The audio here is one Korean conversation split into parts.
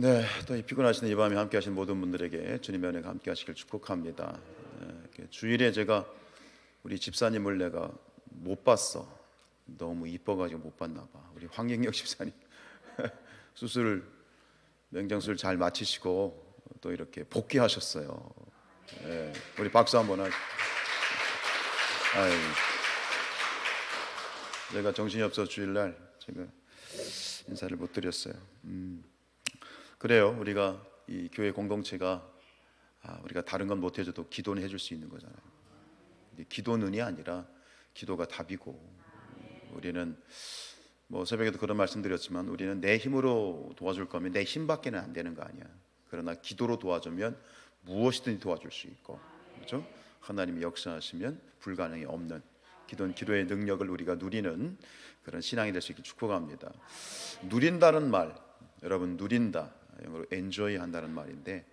네, 또 이 피곤하시는 이 밤에 함께 하신 모든 분들에게 주님의 은혜가 함께 하시길 축복합니다. 주일에 제가 우리 집사님을 내가 못 봤어. 너무 이뻐가지고 못 봤나 봐. 우리 황경혁 집사님 수술, 맹장수술 잘 마치시고 또 이렇게 복귀하셨어요. 우리 박수 한번 하시죠. 제가 정신이 없어 주일날 제가 인사를 못 드렸어요. 그래요. 우리가 이 교회 공동체가 우리가 다른 건 못 해줘도 기도는 해줄 수 있는 거잖아요. 기도는이 아니라 기도가 답이고, 우리는 뭐 새벽에도 그런 말씀드렸지만 우리는 내 힘으로 도와줄 거면 내 힘밖에는 안 되는 거 아니야. 그러나 기도로 도와주면 무엇이든 도와줄 수 있고, 그렇죠? 하나님이 역사하시면 불가능이 없는 기도는 기도의 능력을 우리가 누리는 그런 신앙이 될 수 있게 축복합니다. 누린다는 말, 여러분, 누린다, 영어로 enjoy 한다는 말인데,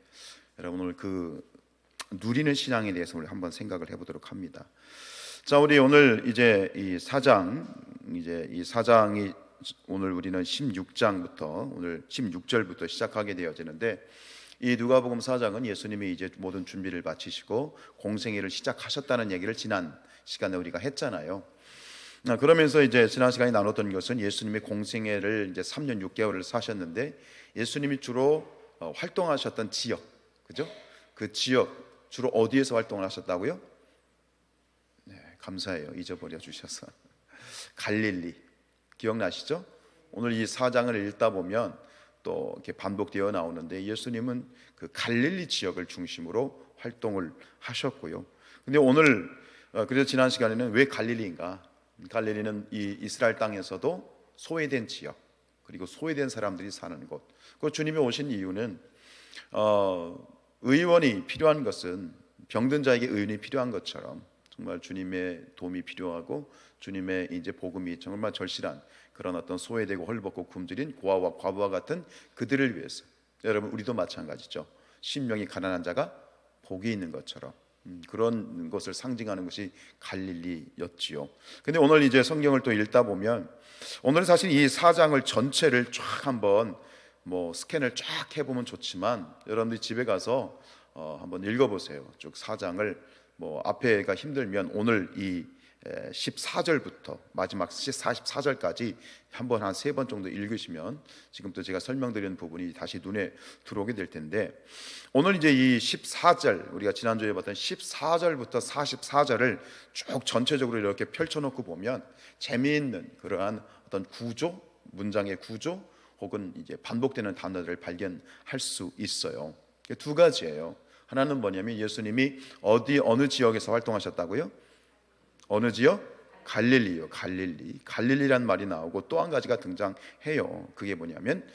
여러분 오늘 그 누리는 신앙에 대해서 우리 한번 생각을 해보도록 합니다. 자, 우리 오늘 이제 이 4장, 이제 이 4장이 오늘 우리는 16장부터 오늘 16절부터 시작하게 되어지는데, 이 누가복음 4장은 예수님이 이제 모든 준비를 마치시고 공생애를 시작하셨다는 얘기를 지난 시간에 우리가 했잖아요. 그러면서 이제 지난 시간에 나눴던 것은 예수님이 공생애를 이제 3년 6개월을 사셨는데, 예수님이 주로 활동하셨던 지역, 그죠? 그 지역 주로 어디에서 활동을 하셨다고요? 네, 감사해요. 잊어버려 주셔서. 갈릴리, 기억나시죠? 오늘 이 4장을 읽다 보면 또 이렇게 반복되어 나오는데, 예수님은 그 갈릴리 지역을 중심으로 활동을 하셨고요. 근데 오늘 그래서 지난 시간에는 왜 갈릴리인가? 갈릴리는 이 이스라엘 땅에서도 소외된 지역, 그리고 소외된 사람들이 사는 곳. 그 주님이 오신 이유는 의원이 필요한 것은 병든 자에게 의원이 필요한 것처럼 정말 주님의 도움이 필요하고 주님의 이제 복음이 정말 절실한 그런 어떤 소외되고 헐벗고 굶주린 고아와 과부와 같은 그들을 위해서, 여러분 우리도 마찬가지죠. 심령이 가난한 자가 복이 있는 것처럼 그런 것을 상징하는 것이 갈릴리였지요. 근데 오늘 이제 성경을 또 읽다 보면, 오늘 사실 이 4장을 전체를 쫙 한번 뭐 스캔을 쫙 해보면 좋지만, 여러분들이 집에 가서 한번 읽어보세요. 쭉 4장을 뭐 앞에가 힘들면 오늘 이 14절부터 마지막 44절까지 한번 한 3번 정도 읽으시면 지금 또 제가 설명드리는 부분이 다시 눈에 들어오게 될 텐데, 오늘 이제 이 14절, 우리가 지난주에 봤던 14절부터 44절을 쭉 전체적으로 이렇게 펼쳐놓고 보면 재미있는 그러한 어떤 구조, 문장의 구조 혹은 이제 반복되는 단어들을 발견할 수 있어요. 두 가지예요. 하나는 뭐냐면 예수님이 어느 지역에서 활동하셨다고요? 어느 지역? 갈릴리요. 갈릴리란 말이 나오고 또 한 가지가 등장해요. 그게 뭐냐면,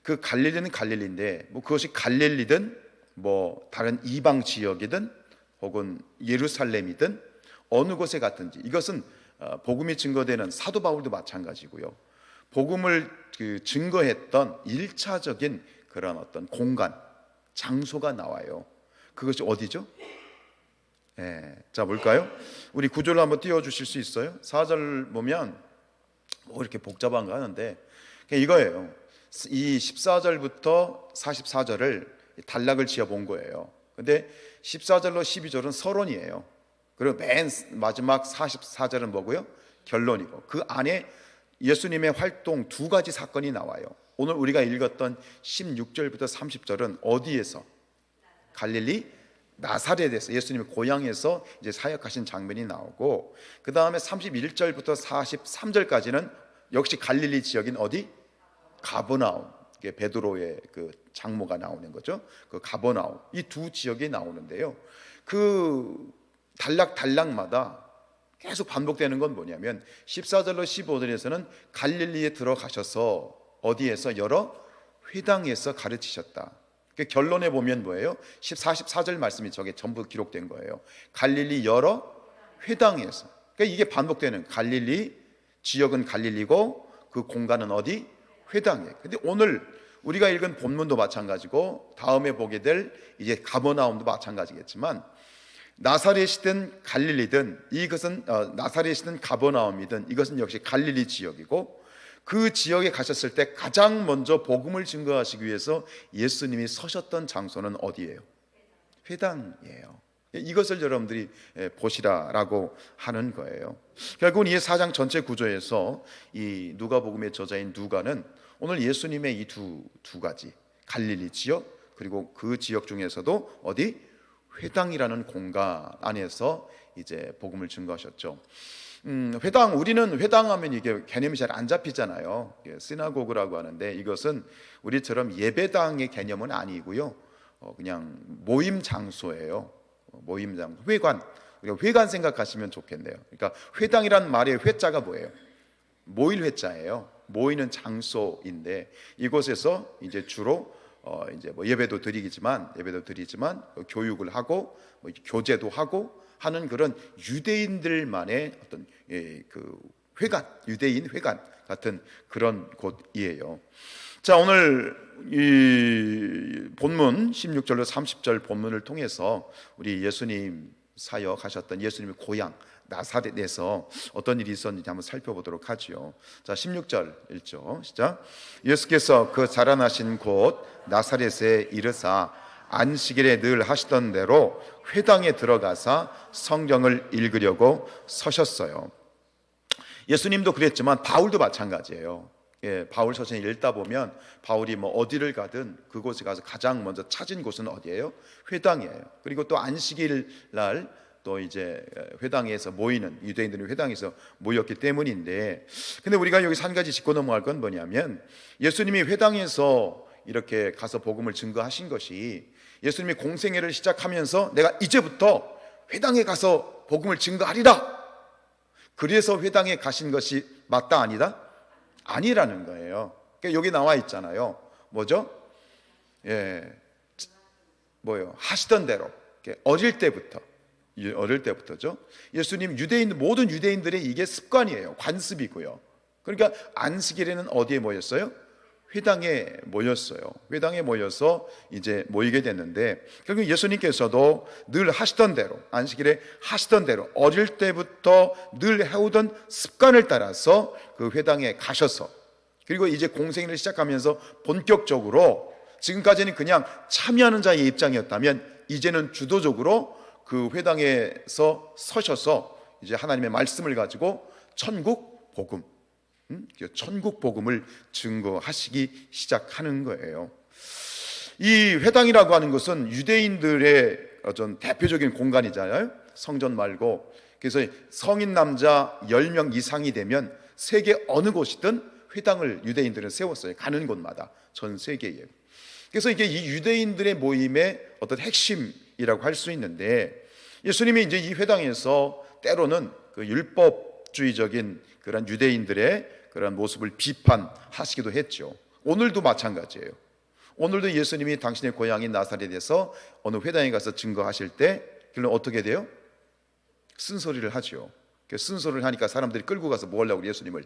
그 갈릴리는 갈릴리인데 뭐 그것이 갈릴리든 뭐 다른 이방 지역이든 혹은 예루살렘이든 어느 곳에 갔든지, 이것은 복음이 증거되는 사도 바울도 마찬가지고요. 복음을 증거했던 1차적인 그런 어떤 공간, 장소가 나와요. 그것이 어디죠? 자, 뭘까요? 우리 구절로 한번 띄워주실 수 있어요? 4절 보면 뭐 이렇게 복잡한 거 하는데 그냥 이거예요. 이 14절부터 44절을 단락을 지어 본 거예요. 근데 14절로 12절은 서론이에요. 그리고 맨 마지막 44절은 뭐고요? 결론이고, 그 안에 예수님의 활동 두 가지 사건이 나와요. 오늘 우리가 읽었던 16절부터 30절은 어디에서? 갈릴리 나사렛에서, 예수님의 고향에서 이제 사역하신 장면이 나오고, 그 다음에 31절부터 43절까지는 역시 갈릴리 지역인 어디? 가버나움. 이게 베드로의 그 장모가 나오는 거죠. 그 가버나움, 이 두 지역이 나오는데요. 그 단락마다 계속 반복되는 건 뭐냐면 14절로 15절에서는 갈릴리에 들어가셔서 어디에서? 여러 회당에서 가르치셨다. 결론에 보면 뭐예요? 44절 말씀이 저게 전부 기록된 거예요. 갈릴리 여러 회당에서. 그러니까 이게 반복되는, 갈릴리 지역은 갈릴리고 그 공간은 어디? 회당에. 근데 오늘 우리가 읽은 본문도 마찬가지고 다음에 보게 될 이제 가버나움도 마찬가지겠지만, 나사렛이든 갈릴리든 이것은 나사렛이든 가버나움이든 이것은 역시 갈릴리 지역이고, 그 지역에 가셨을 때 가장 먼저 복음을 증거하시기 위해서 예수님이 서셨던 장소는 어디예요? 회당이에요. 이것을 여러분들이 보시라라고 하는 거예요. 결국은 이 4장 전체 구조에서 이 누가복음의 저자인 누가는 오늘 예수님의 이 두 가지 갈릴리 지역, 그리고 그 지역 중에서도 어디? 회당이라는 공간 안에서 이제 복음을 증거하셨죠. 회당, 우리는 회당하면 이게 개념이 잘 안 잡히잖아요. 시나고그라고 하는데 이것은 우리처럼 예배당의 개념은 아니고요, 그냥 모임 장소예요. 모임 장소, 회관. 우리가 회관 생각하시면 좋겠네요. 그러니까 회당이란 말의 회자가 뭐예요? 모일 회자예요. 모이는 장소인데 이곳에서 이제 주로 이제 뭐 예배도 드리지만 교육을 하고 뭐 교제도 하고 하는 그런 유대인들만의 어떤 그 회관, 유대인 회관 같은 그런 곳이에요. 자, 오늘 이 본문 16절로 30절 본문을 통해서 우리 예수님 사역하셨던 예수님의 고향 나사렛에서 어떤 일이 있었는지 한번 살펴보도록 하죠. 자, 16절 읽죠. 시작. 예수께서 그 자라나신 곳 나사렛에 이르사 안식일에 늘 하시던 대로 회당에 들어가사 성경을 읽으려고 서셨어요. 예수님도 그랬지만 바울도 마찬가지예요. 바울 서신 읽다 보면 바울이 뭐 어디를 가든 그곳에 가서 가장 먼저 찾은 곳은 어디예요? 회당이에요. 그리고 또 안식일 날 또 이제 회당에서 모이는, 유대인들이 회당에서 모였기 때문인데, 근데 우리가 여기서 한 가지 짚고 넘어갈 건 뭐냐면, 예수님이 회당에서 이렇게 가서 복음을 증거하신 것이 예수님이 공생애를 시작하면서 내가 이제부터 회당에 가서 복음을 증거하리라, 그래서 회당에 가신 것이 맞다 아니다? 아니라는 거예요. 그러니까 여기 나와 있잖아요. 뭐죠? 뭐요? 하시던 대로 어릴 때부터죠. 예수님 모든 유대인들의 이게 습관이에요. 관습이고요. 그러니까 안식일에는 어디에 모였어요? 회당에 모였어요. 회당에 모여서 이제 모이게 됐는데, 결국 예수님께서도 늘 하시던 대로, 안식일에 하시던 대로 어릴 때부터 늘 해오던 습관을 따라서 그 회당에 가셔서, 그리고 이제 공생애를 시작하면서 본격적으로, 지금까지는 그냥 참여하는 자의 입장이었다면 이제는 주도적으로 그 회당에서 서셔서 이제 하나님의 말씀을 가지고 천국 복음을 증거하시기 시작하는 거예요. 이 회당이라고 하는 것은 유대인들의 어떤 대표적인 공간이잖아요. 성전 말고. 그래서 성인 남자 10명 이상이 되면 세계 어느 곳이든 회당을 유대인들은 세웠어요. 가는 곳마다, 전 세계에. 그래서 이게 이 유대인들의 모임의 어떤 핵심이라고 할 수 있는데, 예수님이 이제 이 회당에서 때로는 그 율법주의적인 그런 유대인들의 그런 모습을 비판하시기도 했죠. 오늘도 마찬가지예요. 오늘도 예수님이 당신의 고향인 나사렛에서 어느 회당에 가서 증거하실 때 그는 어떻게 돼요? 쓴소리를 하죠. 쓴소리를 하니까 사람들이 끌고 가서 뭐 하려고 예수님을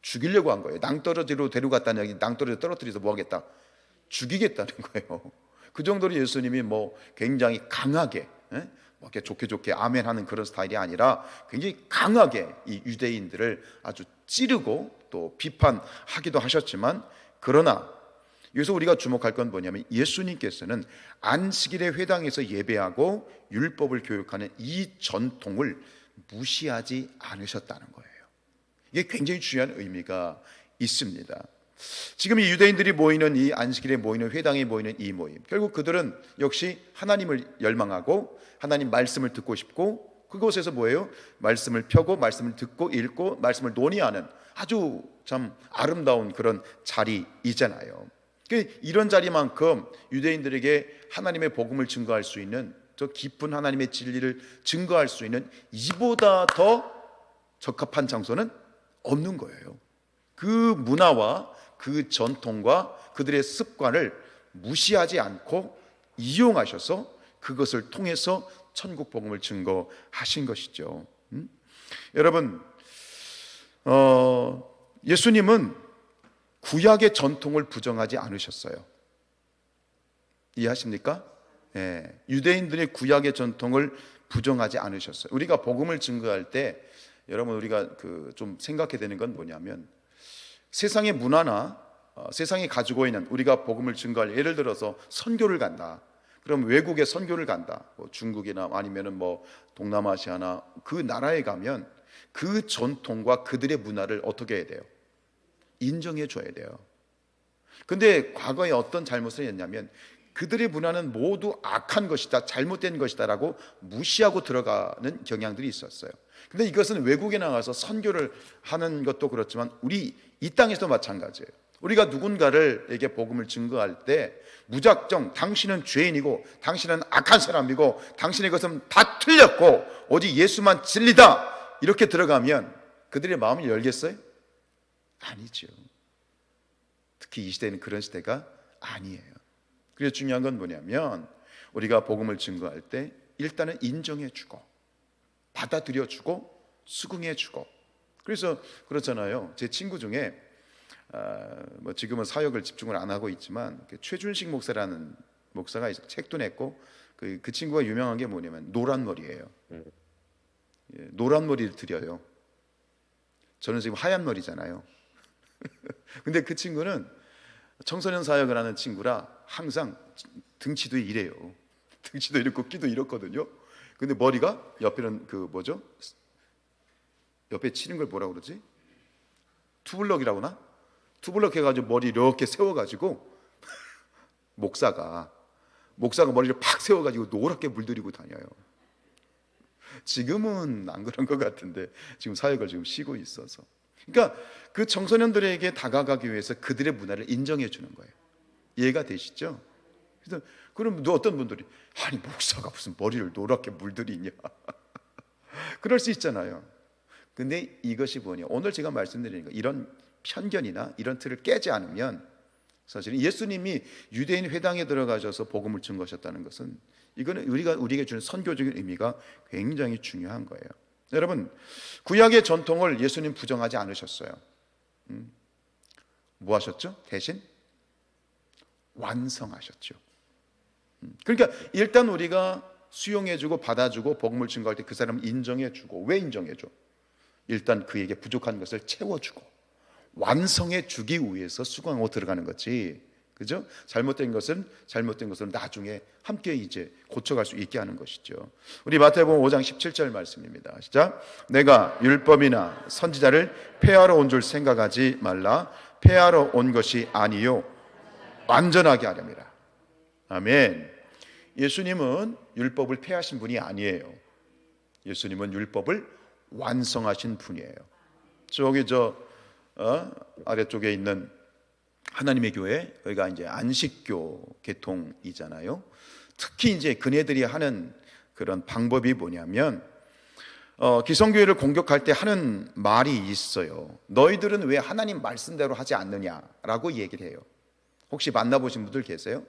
죽이려고 한 거예요. 낭떠러지로 데려갔다는 얘기, 낭떠러지 떨어뜨려서 뭐 하겠다? 죽이겠다는 거예요. 그 정도로 예수님이 뭐 굉장히 강하게, 뭐 이렇게 좋게 아멘 하는 그런 스타일이 아니라 굉장히 강하게 이 유대인들을 아주 찌르고 또 비판하기도 하셨지만, 그러나 여기서 우리가 주목할 건 뭐냐면 예수님께서는 안식일에 회당에서 예배하고 율법을 교육하는 이 전통을 무시하지 않으셨다는 거예요. 이게 굉장히 중요한 의미가 있습니다. 지금 이 유대인들이 모이는 이 안식일에 모이는 회당에 모이는 이 모임, 결국 그들은 역시 하나님을 열망하고 하나님 말씀을 듣고 싶고, 그곳에서 뭐예요? 말씀을 펴고 말씀을 듣고 읽고 말씀을 논의하는 아주 참 아름다운 그런 자리이잖아요. 이런 자리만큼 유대인들에게 하나님의 복음을 증거할 수 있는, 저 깊은 하나님의 진리를 증거할 수 있는 이보다 더 적합한 장소는 없는 거예요. 그 문화와 그 전통과 그들의 습관을 무시하지 않고 이용하셔서 그것을 통해서 천국 복음을 증거하신 것이죠. 여러분, 예수님은 구약의 전통을 부정하지 않으셨어요. 이해하십니까? 유대인들의 구약의 전통을 부정하지 않으셨어요. 우리가 복음을 증거할 때 여러분, 우리가 좀 생각해야 되는 건 뭐냐면, 세상의 문화나 세상이 가지고 있는 우리가 복음을 증거할, 예를 들어서 선교를 간다. 그럼 외국에 선교를 간다. 뭐 중국이나 아니면은 뭐 동남아시아나 그 나라에 가면 그 전통과 그들의 문화를 어떻게 해야 돼요? 인정해 줘야 돼요. 근데 과거에 어떤 잘못을 했냐면 그들의 문화는 모두 악한 것이다, 잘못된 것이다 라고 무시하고 들어가는 경향들이 있었어요. 근데 이것은 외국에 나가서 선교를 하는 것도 그렇지만 우리 이 땅에서도 마찬가지예요. 우리가 누군가에게 복음을 증거할 때 무작정 당신은 죄인이고 당신은 악한 사람이고 당신의 것은 다 틀렸고 오직 예수만 진리다 이렇게 들어가면 그들의 마음이 열겠어요? 아니죠. 특히 이 시대는 그런 시대가 아니에요. 그래서 중요한 건 뭐냐면 우리가 복음을 증거할 때 일단은 인정해주고 받아들여주고 수긍해주고. 그래서 그렇잖아요. 제 친구 중에 뭐 지금은 사역을 집중을 안 하고 있지만 최준식 목사라는 목사가 책도 냈고 그 친구가 유명한 게 뭐냐면 노란 머리예요. 노란 머리를 드려요. 저는 지금 하얀 머리잖아요. 근데 그 친구는 청소년 사역을 하는 친구라 항상 등치도 이래요. 등치도 이렇고 끼도 이렇거든요. 근데 머리가 옆에는 그 뭐죠? 옆에 치는 걸 뭐라 그러지? 투블럭이라고나? 투블럭 해가지고 머리 이렇게 세워가지고 목사가 머리를 팍 세워가지고 노랗게 물들이고 다녀요. 지금은 안 그런 것 같은데 지금 사역을 지금 쉬고 있어서. 그러니까 그 청소년들에게 다가가기 위해서 그들의 문화를 인정해 주는 거예요. 이해가 되시죠? 그래서 그럼 어떤 분들이 아니 목사가 무슨 머리를 노랗게 물들이냐 그럴 수 있잖아요. 근데 이것이 뭐냐, 오늘 제가 말씀드리는 거 이런 편견이나 이런 틀을 깨지 않으면 사실은 예수님이 유대인 회당에 들어가셔서 복음을 증거하셨다는 것은 이거는 우리에게 주는 선교적인 의미가 굉장히 중요한 거예요. 여러분, 구약의 전통을 예수님 부정하지 않으셨어요. 뭐 하셨죠? 대신 완성하셨죠. 그러니까 일단 우리가 수용해주고 받아주고 복음을 증거할 때 그 사람을 인정해주고. 왜 인정해줘? 일단 그에게 부족한 것을 채워주고 완성해 주기 위해서 수긍하고 들어가는 거지. 그죠? 잘못된 것은 나중에 함께 이제 고쳐갈 수 있게 하는 것이죠. 우리 마태복음 5장 17절 말씀입니다. 시작. 내가 율법이나 선지자를 폐하러 온 줄 생각하지 말라. 폐하러 온 것이 아니요 완전하게 하렵니다. 아멘. 예수님은 율법을 폐하신 분이 아니에요. 예수님은 율법을 완성하신 분이에요. 저기 아래쪽에 있는 하나님의 교회, 여기가 이제 안식교 계통이잖아요. 특히 이제 그네들이 하는 그런 방법이 뭐냐면 기성교회를 공격할 때 하는 말이 있어요. 너희들은 왜 하나님 말씀대로 하지 않느냐라고 얘기를 해요. 혹시 만나보신 분들 계세요?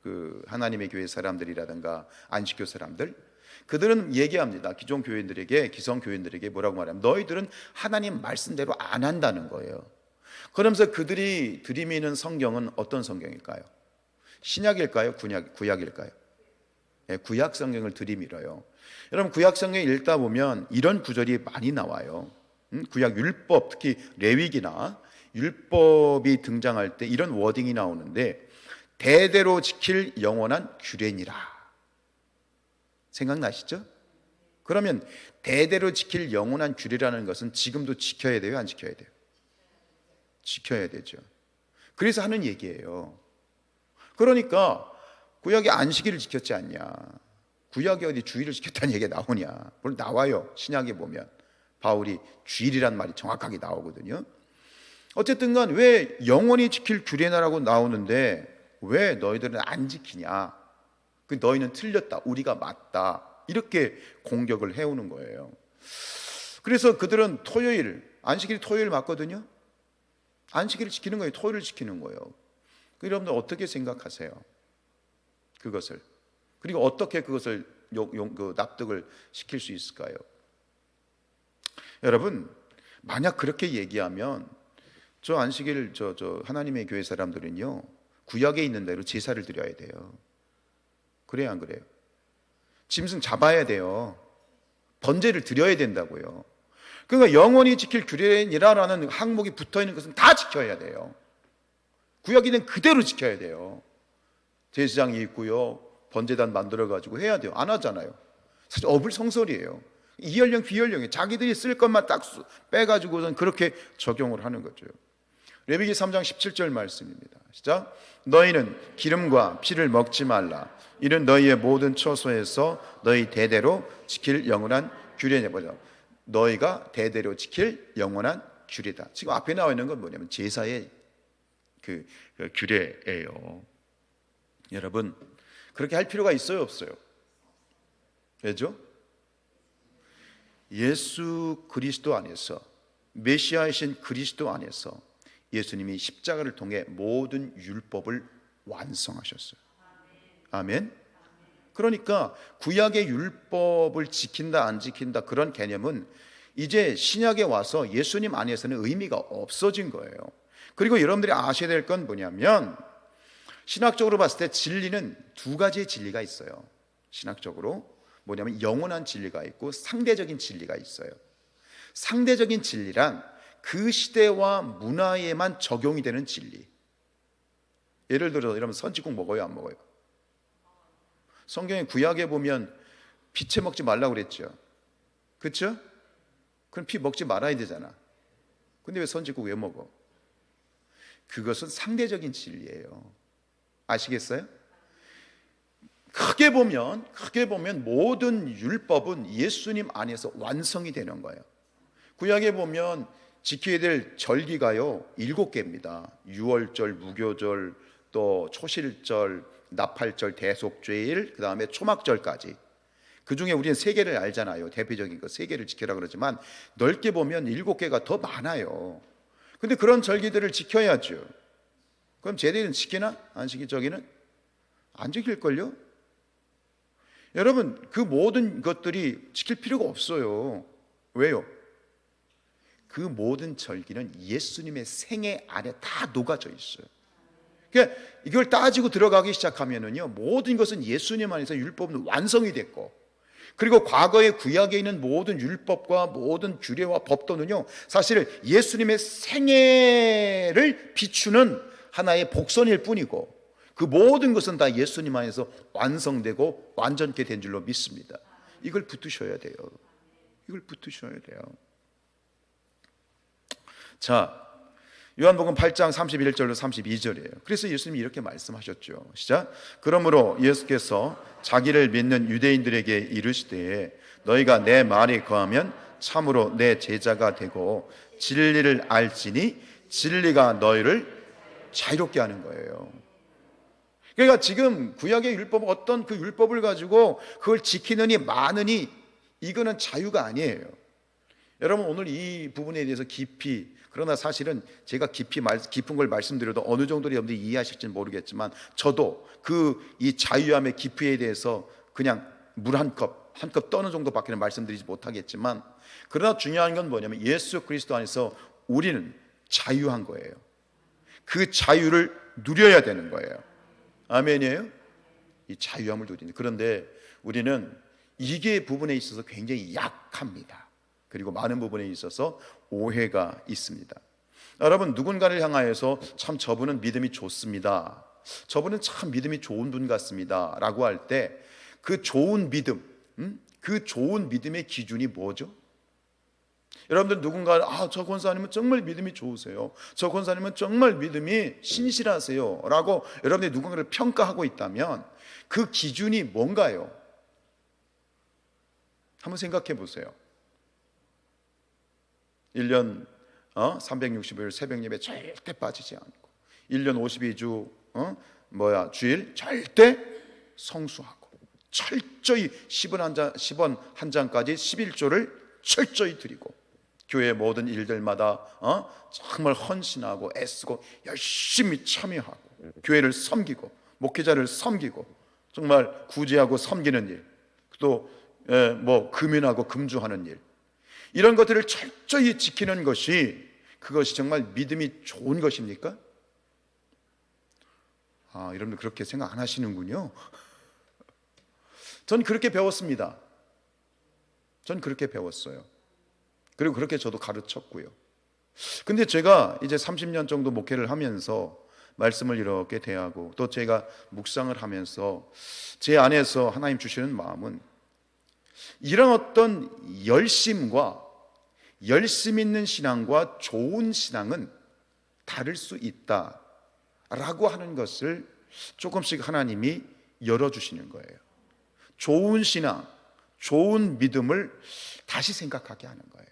그 하나님의 교회 사람들이라든가 안식교 사람들, 그들은 얘기합니다. 기존 교인들에게, 기성 교인들에게 뭐라고 말하면 너희들은 하나님 말씀대로 안 한다는 거예요. 그러면서 그들이 들이미는 성경은 어떤 성경일까요? 신약일까요? 구약일까요? 네, 구약 성경을 들이밀어요. 여러분, 구약 성경 읽다 보면 이런 구절이 많이 나와요. 구약 율법, 특히 레위기나 율법이 등장할 때 이런 워딩이 나오는데 대대로 지킬 영원한 규례니라. 생각나시죠? 그러면 대대로 지킬 영원한 규례라는 것은 지금도 지켜야 돼요? 안 지켜야 돼요? 지켜야 되죠. 그래서 하는 얘기예요. 그러니까 구약이 안식일을 지켰지 않냐, 구약이 어디 주일을 지켰다는 얘기가 나오냐? 물론 나와요. 신약에 보면 바울이 주일이란 말이 정확하게 나오거든요. 어쨌든 간 왜 영원히 지킬 규례나라고 나오는데 왜 너희들은 안 지키냐? 너희는 틀렸다, 우리가 맞다, 이렇게 공격을 해오는 거예요. 그래서 그들은 안식일이 토요일 맞거든요. 안식일을 지키는 거예요. 토요일을 지키는 거예요. 여러분들 어떻게 생각하세요? 그것을. 그리고 어떻게 그것을 납득을 시킬 수 있을까요? 여러분, 만약 그렇게 얘기하면 저 안식일 하나님의 교회 사람들은요, 구약에 있는 대로 제사를 드려야 돼요. 그래야 안 그래요? 짐승 잡아야 돼요. 번제를 드려야 된다고요. 그러니까 영원히 지킬 규례니라라는 항목이 붙어있는 것은 다 지켜야 돼요. 구약에는 그대로 지켜야 돼요. 제사장이 있고요, 번제단 만들어가지고 해야 돼요. 안 하잖아요. 사실 어불성설이에요. 이연령 비연령이 자기들이 쓸 것만 딱 빼가지고선 그렇게 적용을 하는 거죠. 레위기 3장 17절 말씀입니다. 시작. 너희는 기름과 피를 먹지 말라. 이는 너희의 모든 처소에서 너희 대대로 지킬 영원한 규례냐. 보자. 너희가 대대로 지킬 영원한 규례다. 지금 앞에 나와 있는 건 뭐냐면 제사의 그 규례예요. 여러분, 그렇게 할 필요가 있어요, 없어요? 왜죠? 예수 그리스도 안에서, 메시아이신 그리스도 안에서 예수님이 십자가를 통해 모든 율법을 완성하셨어요. 아멘. 그러니까 구약의 율법을 지킨다 안 지킨다 그런 개념은 이제 신약에 와서 예수님 안에서는 의미가 없어진 거예요. 그리고 여러분들이 아셔야 될 건 뭐냐면, 신학적으로 봤을 때 진리는 두 가지의 진리가 있어요. 신학적으로 뭐냐면 영원한 진리가 있고 상대적인 진리가 있어요. 상대적인 진리란 그 시대와 문화에만 적용이 되는 진리. 예를 들어 여러분, 선지국 먹어요, 안 먹어요? 성경의 구약에 보면 피채 먹지 말라고 그랬죠. 그렇죠? 그럼 피 먹지 말아야 되잖아. 근데 왜 선지국 왜 먹어? 그것은 상대적인 진리예요. 아시겠어요? 크게 보면 모든 율법은 예수님 안에서 완성이 되는 거예요. 구약에 보면 지켜야 될 절기가요 7개입니다. 유월절, 무교절, 또 초실절, 나팔절, 대속죄일, 그 다음에 초막절까지. 그 중에 우리는 3개를 알잖아요. 대표적인 거 3개를 지키라 그러지만 넓게 보면 7개가 더 많아요. 근데 그런 절기들을 지켜야죠. 그럼 쟤들은 지키나? 안 지키? 저기는? 안 지킬걸요? 여러분, 그 모든 것들이 지킬 필요가 없어요. 왜요? 그 모든 절기는 예수님의 생애 안에 다 녹아져 있어요. 그러니까 이걸 따지고 들어가기 시작하면은요, 모든 것은 예수님 안에서 율법은 완성이 됐고, 그리고 과거의 구약에 있는 모든 율법과 모든 규례와 법도는요, 사실 예수님의 생애를 비추는 하나의 복선일 뿐이고, 그 모든 것은 다 예수님 안에서 완성되고 완전케 된 줄로 믿습니다. 이걸 붙으셔야 돼요. 이걸 붙으셔야 돼요. 자, 요한복음 8장 31절로 32절이에요. 그래서 예수님이 이렇게 말씀하셨죠. 시작. 그러므로 예수께서 자기를 믿는 유대인들에게 이르시되 너희가 내 말에 거하면 참으로 내 제자가 되고 진리를 알지니 진리가 너희를 자유롭게 하는 거예요. 그러니까 지금 구약의 율법, 어떤 그 율법을 가지고 그걸 지키느니 마느니, 이거는 자유가 아니에요. 여러분, 오늘 이 부분에 대해서 깊이, 그러나 사실은 제가 깊은 걸 말씀드려도 어느 정도 여러분들이 이해하실지는 모르겠지만, 저도 이 자유함의 깊이에 대해서 그냥 물 한 컵 떠는 정도밖에 말씀드리지 못하겠지만, 그러나 중요한 건 뭐냐면 예수 그리스도 안에서 우리는 자유한 거예요. 그 자유를 누려야 되는 거예요. 아멘이에요? 이 자유함을 누리는. 그런데 우리는 이게 부분에 있어서 굉장히 약합니다. 그리고 많은 부분에 있어서 오해가 있습니다. 여러분, 누군가를 향하여서 참 저분은 믿음이 좋습니다, 저분은 참 믿음이 좋은 분 같습니다 라고 할 때 그 좋은 믿음, 그 좋은 믿음의 기준이 뭐죠? 여러분들 누군가 저 권사님은 정말 믿음이 좋으세요, 저 권사님은 정말 믿음이 신실하세요 라고 여러분들이 누군가를 평가하고 있다면 그 기준이 뭔가요? 한번 생각해 보세요. 1년 365일 새벽 예배 절대 빠지지 않고, 1년 52주 주일 절대 성수하고, 철저히 10원 한 장까지 11조를 철저히 드리고, 교회 모든 일들마다 정말 헌신하고 애쓰고 열심히 참여하고, 교회를 섬기고 목회자를 섬기고 정말 구제하고 섬기는 일, 또 금연하고 금주하는 일, 이런 것들을 철저히 지키는 것이, 그것이 정말 믿음이 좋은 것입니까? 여러분들 그렇게 생각 안 하시는군요. 전 그렇게 배웠습니다. 전 그렇게 배웠어요. 그리고 그렇게 저도 가르쳤고요. 근데 제가 이제 30년 정도 목회를 하면서 말씀을 이렇게 대하고 또 제가 묵상을 하면서 제 안에서 하나님 주시는 마음은 이런 어떤 열심과 열심 있는 신앙과 좋은 신앙은 다를 수 있다라고 하는 것을 조금씩 하나님이 열어주시는 거예요. 좋은 신앙, 좋은 믿음을 다시 생각하게 하는 거예요.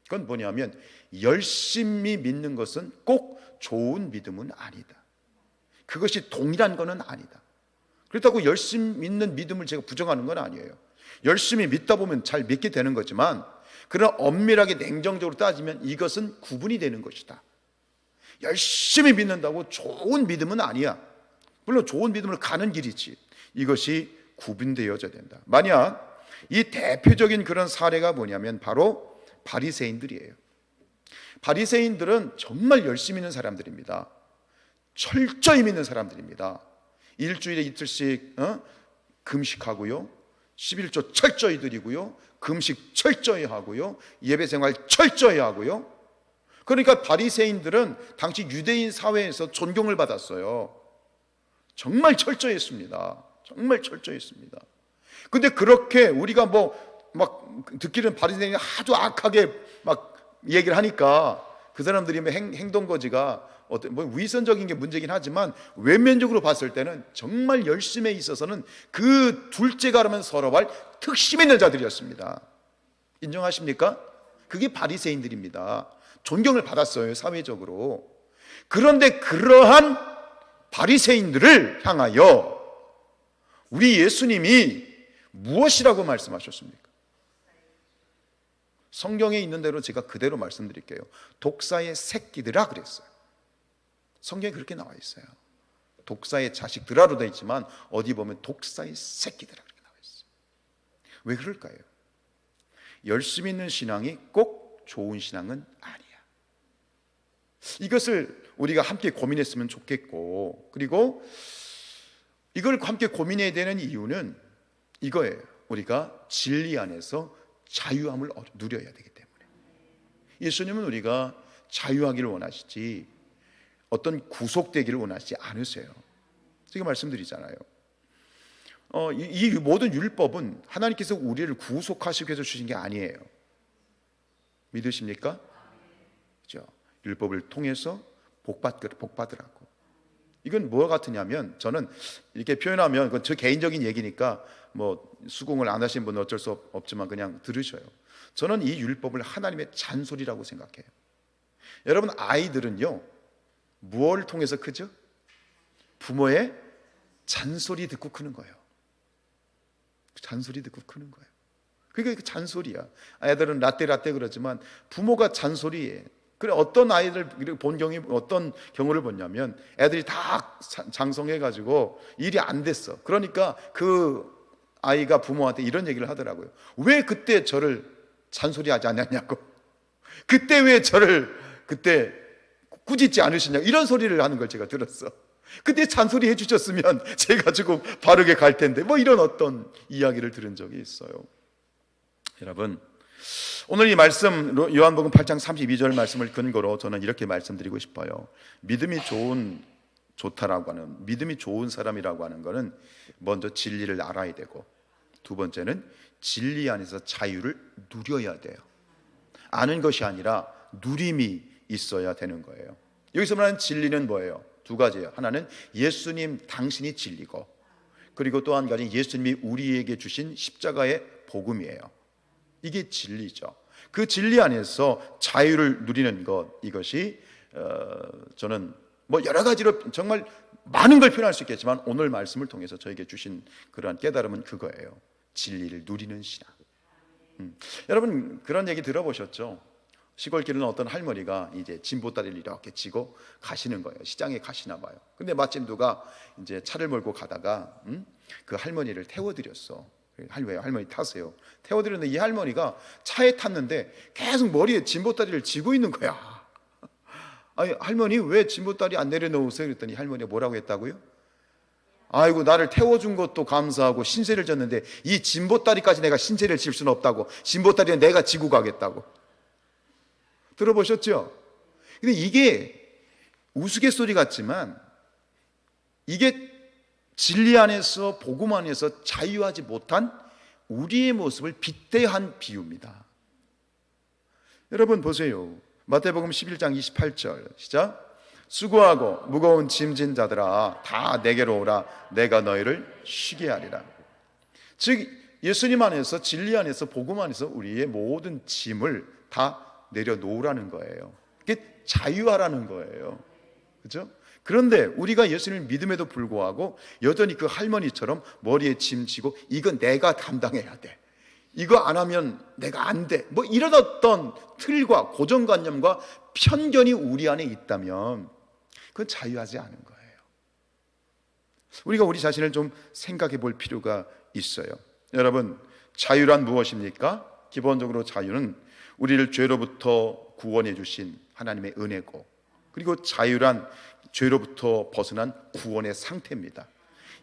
그건 뭐냐면 열심히 믿는 것은 꼭 좋은 믿음은 아니다. 그것이 동일한 것은 아니다. 그렇다고 열심히 믿는 믿음을 제가 부정하는 건 아니에요. 열심히 믿다 보면 잘 믿게 되는 거지만 그러나 엄밀하게 냉정적으로 따지면 이것은 구분이 되는 것이다. 열심히 믿는다고 좋은 믿음은 아니야. 물론 좋은 믿음으로 가는 길이지. 이것이 구분되어져야 된다. 만약 이 대표적인 그런 사례가 뭐냐면 바로 바리새인들이에요. 바리새인들은 정말 열심히 있는 사람들입니다. 철저히 믿는 사람들입니다. 일주일에 이틀씩 금식하고요, 11조 철저히 드리고요, 금식 철저히 하고요, 예배생활 철저히 하고요. 그러니까 바리새인들은 당시 유대인 사회에서 존경을 받았어요. 정말 철저했습니다. 정말 철저했습니다. 근데 그렇게 우리가 막 듣기는 바리새인이 하도 악하게 막 얘기를 하니까 그 사람들이 행동거지가 어떤 위선적인 게 문제긴 하지만 외면적으로 봤을 때는 정말 열심에 있어서는 그 둘째가 라면 서러워할 특심 있는 자들이었습니다. 인정하십니까? 그게 바리새인들입니다. 존경을 받았어요, 사회적으로. 그런데 그러한 바리새인들을 향하여 우리 예수님이 무엇이라고 말씀하셨습니까? 성경에 있는 대로 제가 그대로 말씀드릴게요. 독사의 새끼들아 그랬어요. 성경에 그렇게 나와 있어요. 독사의 자식들아로 되어 있지만 어디 보면 독사의 새끼들아 그렇게 나와 있어요. 왜 그럴까요? 열심히 있는 신앙이 꼭 좋은 신앙은 아니야. 이것을 우리가 함께 고민했으면 좋겠고, 그리고 이걸 함께 고민해야 되는 이유는 이거예요. 우리가 진리 안에서 자유함을 누려야 되기 때문에. 예수님은 우리가 자유하기를 원하시지 어떤 구속되기를 원하시지 않으세요. 제가 말씀드리잖아요. 이 모든 율법은 하나님께서 우리를 구속하시기 위해서 주신 게 아니에요. 믿으십니까? 그렇죠? 율법을 통해서 복받으라고. 이건 뭐와 같으냐면, 저는 이렇게 표현하면 그건 저 개인적인 얘기니까 수긍을 안 하신 분은 어쩔 수 없지만 그냥 들으셔요. 저는 이 율법을 하나님의 잔소리라고 생각해요. 여러분, 아이들은요 무엇을 통해서 크죠? 부모의 잔소리 듣고 크는 거예요. 잔소리 듣고 크는 거예요. 그게 잔소리야. 아이들은 라떼 그러지만 부모가 잔소리에. 그래, 어떤 아이들 본 경이 어떤 경우를 봤냐면 애들이 다 장성해가지고 일이 안 됐어. 그러니까 그 아이가 부모한테 이런 얘기를 하더라고요. 왜 그때 저를 잔소리하지 않았냐고. 그때 왜 저를 그때 꾸짖지 않으시냐, 이런 소리를 하는 걸 제가 들었어. 그때 잔소리 해주셨으면 제가 조금 바르게 갈 텐데, 이런 어떤 이야기를 들은 적이 있어요. 여러분, 오늘 이 말씀 요한복음 8장 32절 말씀을 근거로 저는 이렇게 말씀드리고 싶어요. 믿음이 좋다라고 하는, 믿음이 좋은 사람이라고 하는 것은 먼저 진리를 알아야 되고, 두 번째는 진리 안에서 자유를 누려야 돼요. 아는 것이 아니라 누림이 있어야 되는 거예요. 여기서 말하는 진리는 뭐예요? 두 가지예요. 하나는 예수님 당신이 진리고, 그리고 또 한 가지 예수님이 우리에게 주신 십자가의 복음이에요. 이게 진리죠. 그 진리 안에서 자유를 누리는 것, 이것이 저는 여러 가지로 정말 많은 걸 표현할 수 있겠지만 오늘 말씀을 통해서 저에게 주신 그러한 깨달음은 그거예요. 진리를 누리는 신앙. 여러분, 그런 얘기 들어보셨죠? 시골길은 어떤 할머니가 이제 진보다리를 이렇게 지고 가시는 거예요. 시장에 가시나 봐요. 근데 마침 누가 이제 차를 몰고 가다가 그 할머니를 태워드렸어. 할머니 타세요. 태워드렸는데 이 할머니가 차에 탔는데 계속 머리에 진보다리를 지고 있는 거야. 아니, 할머니 왜 진보다리 안 내려놓으세요? 그랬더니 할머니가 뭐라고 했다고요? 아이고, 나를 태워준 것도 감사하고 신세를 졌는데 이 진보다리까지 내가 신세를 질 수는 없다고. 진보다리는 내가 지고 가겠다고. 들어보셨죠? 근데 이게 우스갯소리 같지만 이게 진리 안에서 복음 안에서 자유하지 못한 우리의 모습을 빗대한 비유입니다. 여러분 보세요. 마태복음 11장 28절 시작. 수고하고 무거운 짐진 자들아 다 내게로 오라 내가 너희를 쉬게 하리라. 즉 예수님 안에서 진리 안에서 복음 안에서 우리의 모든 짐을 다 내려놓으라는 거예요. 그게 자유하라는 거예요. 그렇죠? 그런데 우리가 예수님을 믿음에도 불구하고 여전히 그 할머니처럼 머리에 짐 지고 이거 내가 담당해야 돼, 이거 안 하면 내가 안 돼, 뭐 이런 어떤 틀과 고정관념과 편견이 우리 안에 있다면 그건 자유하지 않은 거예요. 우리가 우리 자신을 좀 생각해 볼 필요가 있어요. 여러분, 자유란 무엇입니까? 기본적으로 자유는 우리를 죄로부터 구원해 주신 하나님의 은혜고, 그리고 자유란 죄로부터 벗어난 구원의 상태입니다.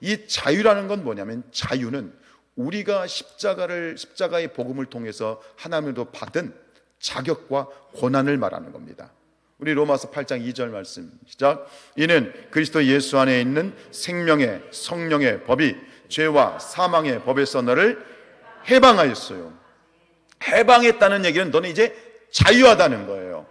이 자유라는 건 뭐냐면, 자유는 우리가 십자가의 복음을 통해서 하나님으로 받은 자격과 권한을 말하는 겁니다. 우리 로마서 8장 2절 말씀 시작. 이는 그리스도 예수 안에 있는 생명의 성령의 법이 죄와 사망의 법에서 너를 해방하였어요. 해방했다는 얘기는 너는 이제 자유하다는 거예요.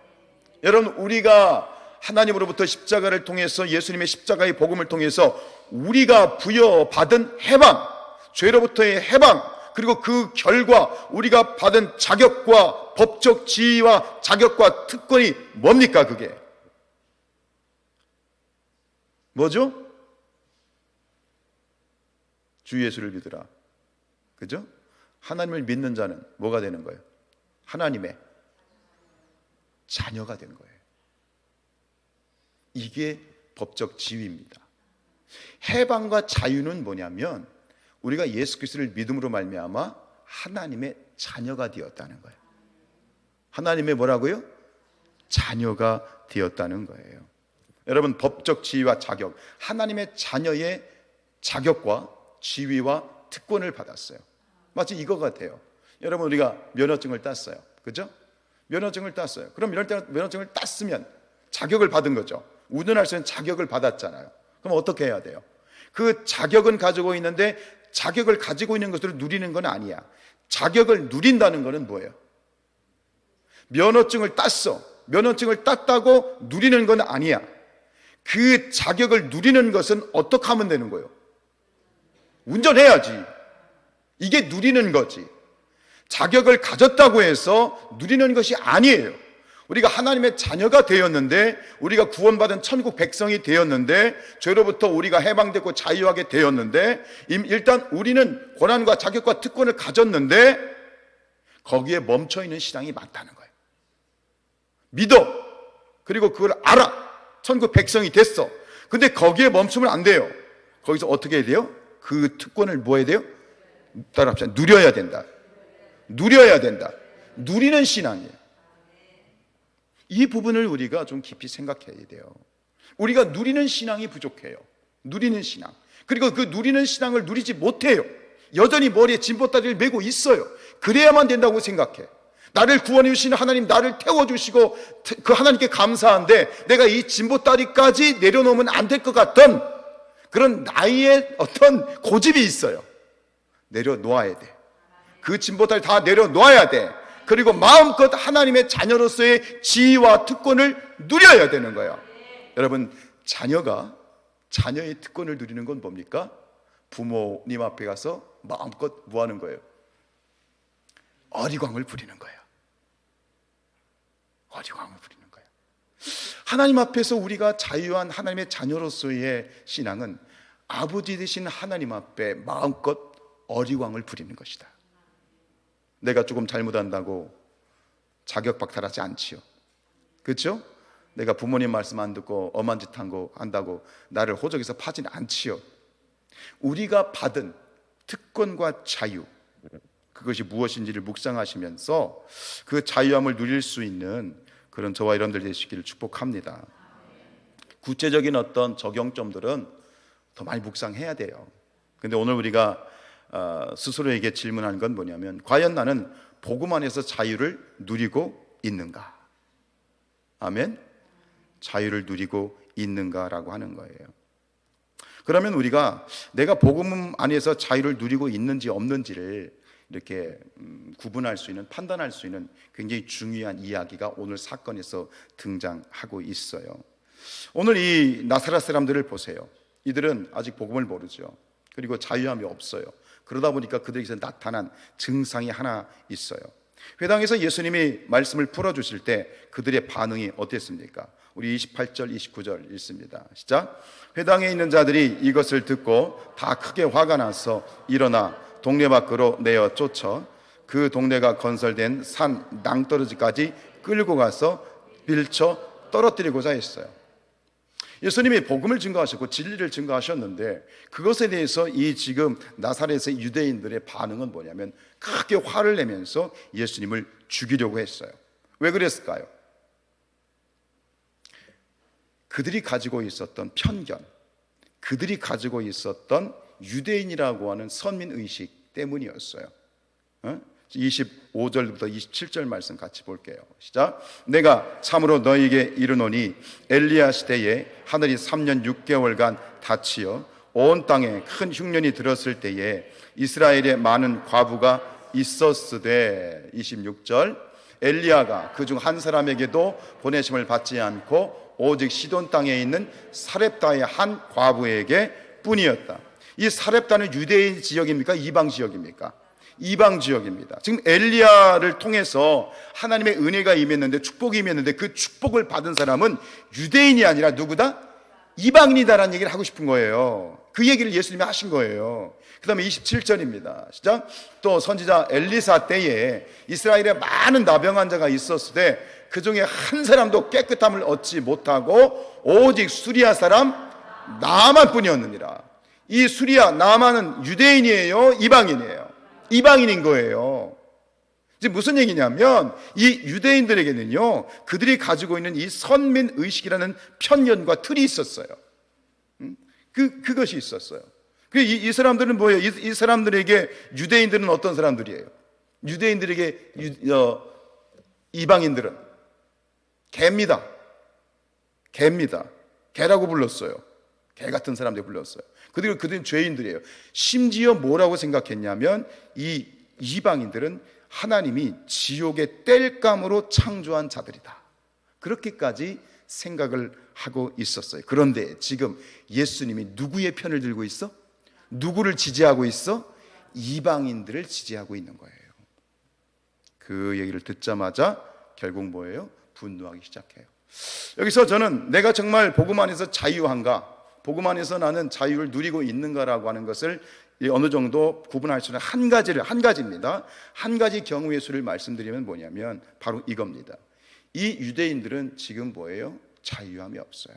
여러분, 우리가 하나님으로부터 십자가를 통해서, 예수님의 십자가의 복음을 통해서 우리가 부여받은 해방, 죄로부터의 해방, 그리고 그 결과 우리가 받은 자격과 법적 지위와 자격과 특권이 뭡니까? 그게 뭐죠? 주 예수를 믿으라. 그죠? 하나님을 믿는 자는 뭐가 되는 거예요? 하나님의 자녀가 된 거예요. 이게 법적 지위입니다. 해방과 자유는 뭐냐면 우리가 예수 그리스도를 믿음으로 말미암아 하나님의 자녀가 되었다는 거예요. 하나님의 뭐라고요? 자녀가 되었다는 거예요. 여러분, 법적 지위와 자격, 하나님의 자녀의 자격과 지위와 특권을 받았어요. 마치 이거 같아요. 여러분, 우리가 면허증을 땄어요. 그죠? 면허증을 땄어요. 그럼 면허증을 땄으면 자격을 받은 거죠. 운전할 수 있는 자격을 받았잖아요. 그럼 어떻게 해야 돼요? 그 자격은 가지고 있는데 자격을 가지고 있는 것으로 누리는 건 아니야. 자격을 누린다는 것은 뭐예요? 면허증을 땄어. 면허증을 땄다고 누리는 건 아니야. 그 자격을 누리는 것은 어떻게 하면 되는 거예요? 운전해야지. 이게 누리는 거지. 자격을 가졌다고 해서 누리는 것이 아니에요. 우리가 하나님의 자녀가 되었는데, 우리가 구원받은 천국 백성이 되었는데, 죄로부터 우리가 해방되고 자유하게 되었는데, 일단 우리는 권한과 자격과 특권을 가졌는데 거기에 멈춰있는 신앙이 많다는 거예요. 믿어. 그리고 그걸 알아. 천국 백성이 됐어. 근데 거기에 멈추면 안 돼요. 거기서 어떻게 해야 돼요? 그 특권을 뭐 해야 돼요? 따라합시다. 누려야 된다. 누려야 된다. 누리는 신앙이에요. 이 부분을 우리가 좀 깊이 생각해야 돼요. 우리가 누리는 신앙이 부족해요. 누리는 신앙. 그리고 그 누리는 신앙을 누리지 못해요. 여전히 머리에 진보다리를 메고 있어요. 그래야만 된다고 생각해. 나를 구원해 주시는 하나님, 나를 태워주시고 그 하나님께 감사한데 내가 이 진보다리까지 내려놓으면 안 될 것 같던 그런 나의 어떤 고집이 있어요. 내려놓아야 돼. 그 진보다리 다 내려놓아야 돼. 그리고 마음껏 하나님의 자녀로서의 지위와 특권을 누려야 되는 거예요. 여러분, 자녀의 특권을 누리는 건 뭡니까? 부모님 앞에 가서 마음껏 뭐 하는 거예요? 어리광을 부리는 거예요. 어리광을 부리는 거예요. 하나님 앞에서 우리가 자유한 하나님의 자녀로서의 신앙은 아버지 되신 하나님 앞에 마음껏 어리광을 부리는 것이다. 내가 조금 잘못한다고 자격 박탈하지 않지요. 그렇죠? 내가 부모님 말씀 안 듣고 엄한 짓 한다고 나를 호적에서 파진 않지요. 우리가 받은 특권과 자유, 그것이 무엇인지를 묵상하시면서 그 자유함을 누릴 수 있는 그런 저와 여러분들 되시기를 축복합니다. 구체적인 어떤 적용점들은 더 많이 묵상해야 돼요. 근데 오늘 우리가 스스로에게 질문하는 건 뭐냐면, 과연 나는 복음 안에서 자유를 누리고 있는가? 아멘. 자유를 누리고 있는가라고 하는 거예요. 그러면 우리가 내가 복음 안에서 자유를 누리고 있는지 없는지를 이렇게 구분할 수 있는, 판단할 수 있는 굉장히 중요한 이야기가 오늘 사건에서 등장하고 있어요. 오늘 이 나사렛 사람들을 보세요. 이들은 아직 복음을 모르죠. 그리고 자유함이 없어요. 그러다 보니까 그들에게서 나타난 증상이 하나 있어요. 회당에서 예수님이 말씀을 풀어주실 때 그들의 반응이 어땠습니까? 우리 28절 29절 읽습니다. 시작. 회당에 있는 자들이 이것을 듣고 다 크게 화가 나서 일어나 동네 밖으로 내어 쫓아 그 동네가 건설된 산 낭떠러지까지 끌고 가서 밀쳐 떨어뜨리고자 했어요. 예수님이 복음을 증거하셨고 진리를 증거하셨는데 그것에 대해서 이 지금 나사렛의 유대인들의 반응은 뭐냐면 크게 화를 내면서 예수님을 죽이려고 했어요. 왜 그랬을까요? 그들이 가지고 있었던 편견, 그들이 가지고 있었던 유대인이라고 하는 선민의식 때문이었어요. 25절부터 27절 말씀 같이 볼게요. 시작. 내가 참으로 너희에게 이르노니 엘리야 시대에 하늘이 3년 6개월간 닫히어 온 땅에 큰 흉년이 들었을 때에 이스라엘에 많은 과부가 있었으되 26절 엘리야가 그중 한 사람에게도 보내심을 받지 않고 오직 시돈 땅에 있는 사렙다의 한 과부에게 뿐이었다. 이 사렙다는 유대인 지역입니까? 이방 지역입니까? 이방 지역입니다. 지금 엘리야를 통해서 하나님의 은혜가 임했는데, 축복이 임했는데 그 축복을 받은 사람은 유대인이 아니라 누구다? 이방인이다라는 얘기를 하고 싶은 거예요. 그 얘기를 예수님이 하신 거예요. 그 다음에 27절입니다. 시작. 또 선지자 엘리사 때에 이스라엘에 많은 나병 환자가 있었을 때 그 중에 한 사람도 깨끗함을 얻지 못하고 오직 수리아 사람 나만 뿐이었느니라. 이 수리아 나만은 유대인이에요? 이방인이에요? 이방인인 거예요. 이제 무슨 얘기냐면 이 유대인들에게는요, 그들이 가지고 있는 이 선민의식이라는 편견과 틀이 있었어요. 그것이 있었어요. 이 사람들은 뭐예요? 이 사람들에게 유대인들은 어떤 사람들이에요? 유대인들에게 이방인들은 개입니다. 개입니다. 개라고 불렀어요. 개 같은 사람들 불렀어요. 그들은 죄인들이에요. 심지어 뭐라고 생각했냐면 이 이방인들은 하나님이 지옥의 땔감으로 창조한 자들이다. 그렇게까지 생각을 하고 있었어요. 그런데 지금 예수님이 누구의 편을 들고 있어? 누구를 지지하고 있어? 이방인들을 지지하고 있는 거예요. 그 얘기를 듣자마자 결국 뭐예요? 분노하기 시작해요. 여기서 저는 내가 정말 복음 안에서 자유한가, 복음 안에서 나는 자유를 누리고 있는가라고 하는 것을 어느 정도 구분할 수 있는 한 가지입니다. 한 가지 경우의 수를 말씀드리면 뭐냐면 바로 이겁니다. 이 유대인들은 지금 뭐예요? 자유함이 없어요.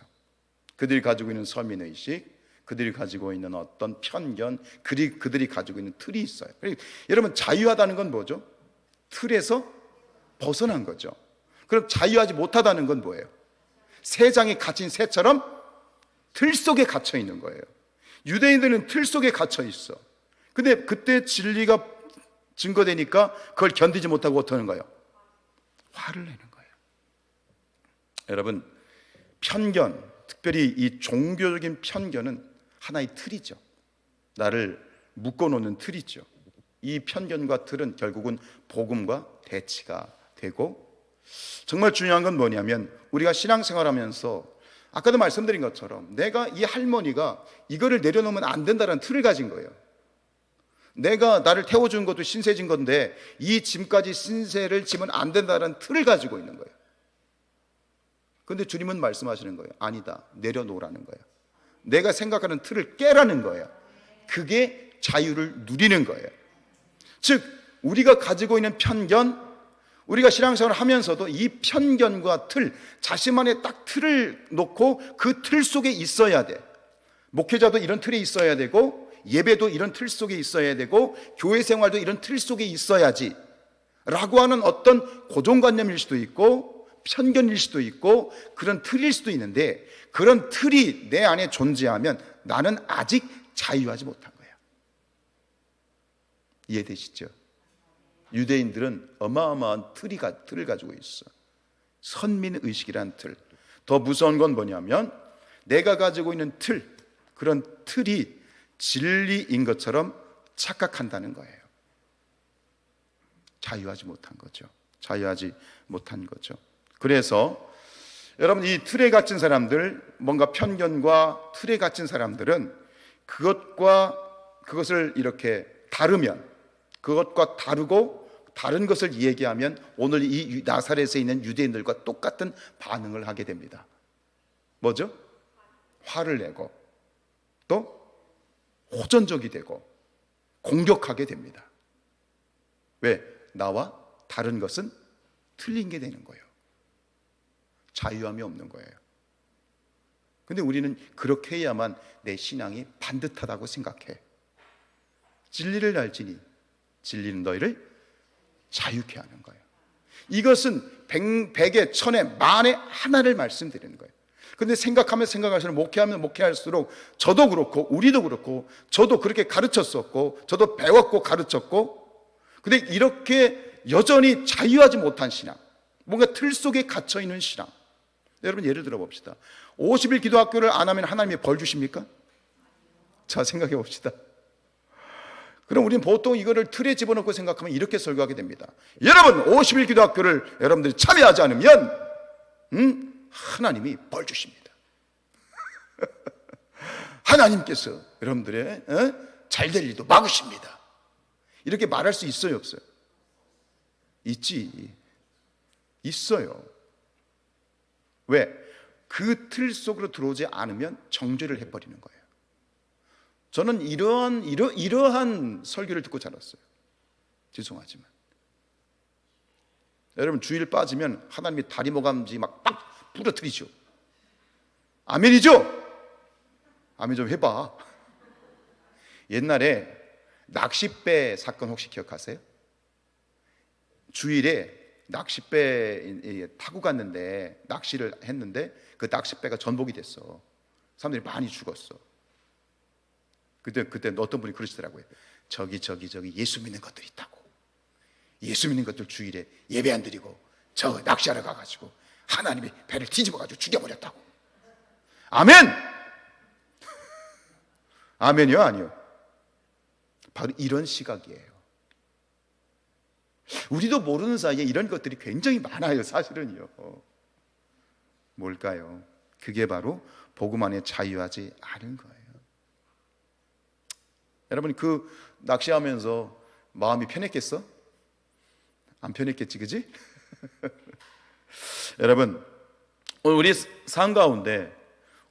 그들이 가지고 있는 서민의식, 그들이 가지고 있는 어떤 편견, 그들이 가지고 있는 틀이 있어요. 여러분, 자유하다는 건 뭐죠? 틀에서 벗어난 거죠. 그럼 자유하지 못하다는 건 뭐예요? 새장이 갇힌 새처럼 틀 속에 갇혀 있는 거예요. 유대인들은 틀 속에 갇혀 있어. 근데 그때 진리가 증거되니까 그걸 견디지 못하고 어떻게 하는 거예요? 화를 내는 거예요. 여러분, 편견, 특별히 이 종교적인 편견은 하나의 틀이죠. 나를 묶어놓는 틀이죠. 이 편견과 틀은 결국은 복음과 대치가 되고, 정말 중요한 건 뭐냐면 우리가 신앙생활하면서 아까도 말씀드린 것처럼 내가 이 할머니가 이거를 내려놓으면 안 된다는 틀을 가진 거예요. 내가 나를 태워준 것도 신세진 건데 이 짐까지 신세를 지면 안 된다는 틀을 가지고 있는 거예요. 그런데 주님은 말씀하시는 거예요. 아니다, 내려놓으라는 거예요. 내가 생각하는 틀을 깨라는 거예요. 그게 자유를 누리는 거예요. 즉 우리가 가지고 있는 편견, 우리가 신앙생활을 하면서도 이 편견과 틀, 자신만의 딱 틀을 놓고 그 틀 속에 있어야 돼. 목회자도 이런 틀에 있어야 되고, 예배도 이런 틀 속에 있어야 되고, 교회 생활도 이런 틀 속에 있어야지 라고 하는 어떤 고정관념일 수도 있고 편견일 수도 있고 그런 틀일 수도 있는데, 그런 틀이 내 안에 존재하면 나는 아직 자유하지 못한 거예요. 이해되시죠? 유대인들은 어마어마한 틀을 가지고 있어. 선민의식이란 틀. 더 무서운 건 뭐냐면 내가 가지고 있는 틀, 그런 틀이 진리인 것처럼 착각한다는 거예요. 자유하지 못한 거죠. 자유하지 못한 거죠. 그래서 여러분, 이 틀에 갇힌 사람들, 뭔가 편견과 틀에 갇힌 사람들은 그것을 이렇게 다르면, 그것과 다르고 다른 것을 얘기하면 오늘 이 나사렛에 있는 유대인들과 똑같은 반응을 하게 됩니다. 뭐죠? 화를 내고 또 호전적이 되고 공격하게 됩니다. 왜? 나와 다른 것은 틀린 게 되는 거예요. 자유함이 없는 거예요. 근데 우리는 그렇게 해야만 내 신앙이 반듯하다고 생각해. 진리를 알지니 진리는 너희를 자유케 하는 거예요. 이것은 백에 천에 만에 하나를 말씀드리는 거예요. 근데 생각하면 목회하면 목회할수록 저도 그렇고 우리도 그렇고 저도 그렇게 가르쳤었고 저도 배웠고 가르쳤고, 근데 이렇게 여전히 자유하지 못한 신앙, 뭔가 틀 속에 갇혀있는 신앙. 여러분, 예를 들어 봅시다. 50일 기도학교를 안 하면 하나님이 벌 주십니까? 자, 생각해 봅시다. 그럼 우리는 보통 이거를 틀에 집어넣고 생각하면 이렇게 설교하게 됩니다. 여러분, 50일 기도학교를 여러분들이 참여하지 않으면 하나님이 벌 주십니다. 하나님께서 여러분들의 잘될 일도 막으십니다. 이렇게 말할 수 있어요, 없어요? 있어요. 왜? 그 틀 속으로 들어오지 않으면 정죄를 해버리는 거예요. 저는 이러한 설교를 듣고 자랐어요. 죄송하지만 여러분, 주일 빠지면 하나님이 다리 모감지 막 부러뜨리죠. 아멘이죠? 아멘 좀 해봐. 옛날에 낚싯배 사건 혹시 기억하세요? 주일에 낚싯배 타고 갔는데, 낚시를 했는데 그 낚싯배가 전복이 됐어. 사람들이 많이 죽었어. 그때 어떤 분이 그러시더라고요. 저기 예수 믿는 것들이 있다고. 예수 믿는 것들 주일에 예배 안 드리고 저 낚시하러 가가지고 하나님이 배를 뒤집어가지고 죽여버렸다고. 아멘! 아멘이요? 아니요? 바로 이런 시각이에요. 우리도 모르는 사이에 이런 것들이 굉장히 많아요, 사실은요. 뭘까요? 그게 바로 복음 안에 자유하지 않은 거예요. 여러분, 그 낚시하면서 마음이 편했겠어? 안 편했겠지, 그지? 여러분, 오늘 우리 삶 가운데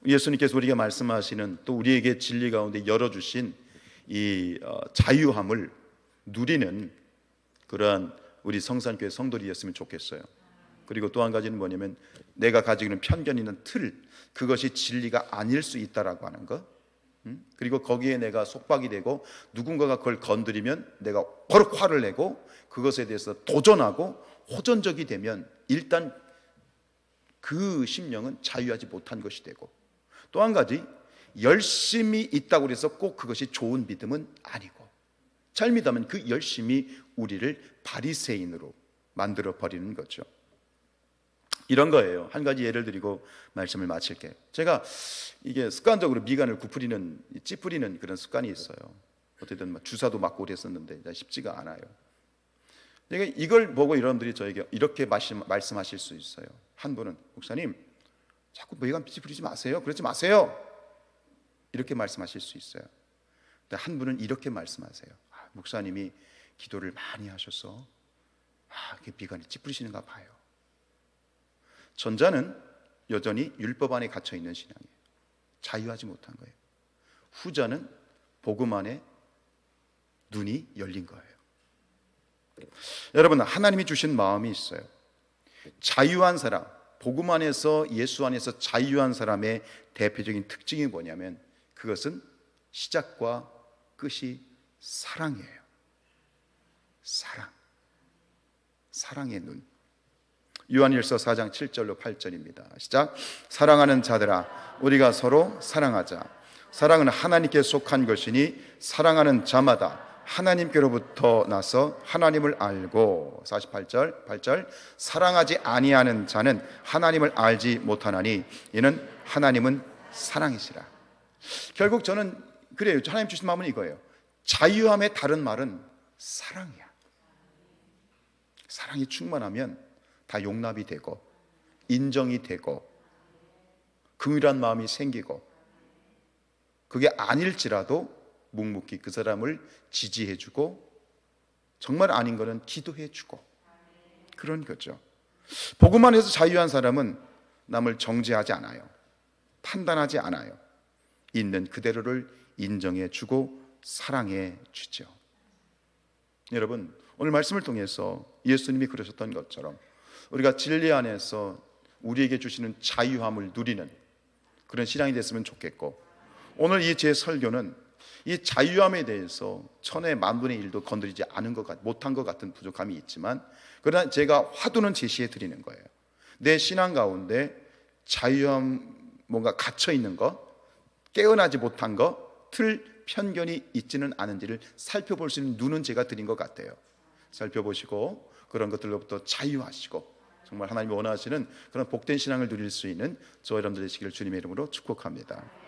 예수님께서 우리에게 말씀하시는, 또 우리에게 진리 가운데 열어주신 이 자유함을 누리는 그러한 우리 성산교회 성도들이었으면 좋겠어요. 그리고 또 한 가지는 뭐냐면, 내가 가지고 있는 편견 있는 틀, 그것이 진리가 아닐 수 있다라고 하는 것. 그리고 거기에 내가 속박이 되고 누군가가 그걸 건드리면 내가 버럭 화를 내고 그것에 대해서 도전하고 호전적이 되면 일단 그 심령은 자유하지 못한 것이 되고, 또 한 가지, 열심이 있다고 해서 꼭 그것이 좋은 믿음은 아니고, 잘 믿으면 그 열심이 우리를 바리새인으로 만들어 버리는 거죠. 이런 거예요. 한 가지 예를 드리고 말씀을 마칠게요. 제가 이게 습관적으로 미간을 찌푸리는 그런 습관이 있어요. 어쨌든 주사도 맞고 그랬었는데 쉽지가 않아요. 그러니까 이걸 보고 여러분들이 저에게 이렇게 말씀하실 수 있어요. 한 분은, 목사님, 자꾸 미간 찌푸리지 마세요. 그러지 마세요. 이렇게 말씀하실 수 있어요. 근데 한 분은 이렇게 말씀하세요. 목사님이 기도를 많이 하셔서 미간이 찌푸리시는가 봐요. 전자는 여전히 율법 안에 갇혀 있는 신앙이에요. 자유하지 못한 거예요. 후자는 복음 안에 눈이 열린 거예요. 여러분, 하나님이 주신 마음이 있어요. 자유한 사람, 복음 안에서, 예수 안에서 자유한 사람의 대표적인 특징이 뭐냐면, 그것은 시작과 끝이 사랑이에요. 사랑의 눈. 요한일서 4장 7절로 8절입니다. 시작. 사랑하는 자들아, 우리가 서로 사랑하자. 사랑은 하나님께 속한 것이니 사랑하는 자마다 하나님께로부터 나서 하나님을 알고 48절 8절 사랑하지 아니하는 자는 하나님을 알지 못하나니 이는 하나님은 사랑이시라. 결국 저는 그래요. 하나님 주신 마음은 이거예요. 자유함의 다른 말은 사랑이야. 사랑이 충만하면 다 용납이 되고 인정이 되고 긍휼한 마음이 생기고, 그게 아닐지라도 묵묵히 그 사람을 지지해주고 정말 아닌 거는 기도해주고 그런 거죠. 복음 안에서 자유한 사람은 남을 정죄하지 않아요. 판단하지 않아요. 있는 그대로를 인정해주고 사랑해주죠. 여러분, 오늘 말씀을 통해서 예수님이 그러셨던 것처럼 우리가 진리 안에서 우리에게 주시는 자유함을 누리는 그런 신앙이 됐으면 좋겠고, 오늘 이 제 설교는 이 자유함에 대해서 천의 만분의 일도 건드리지 못한 것 같은 부족함이 있지만, 그러나 제가 화두는 제시해 드리는 거예요. 내 신앙 가운데 자유함, 뭔가 갇혀 있는 것, 깨어나지 못한 것, 편견이 있지는 않은지를 살펴볼 수 있는 눈은 제가 드린 것 같아요. 살펴보시고 그런 것들로부터 자유하시고 정말 하나님이 원하시는 그런 복된 신앙을 누릴 수 있는 저와 여러분들 되시기를 주님의 이름으로 축복합니다.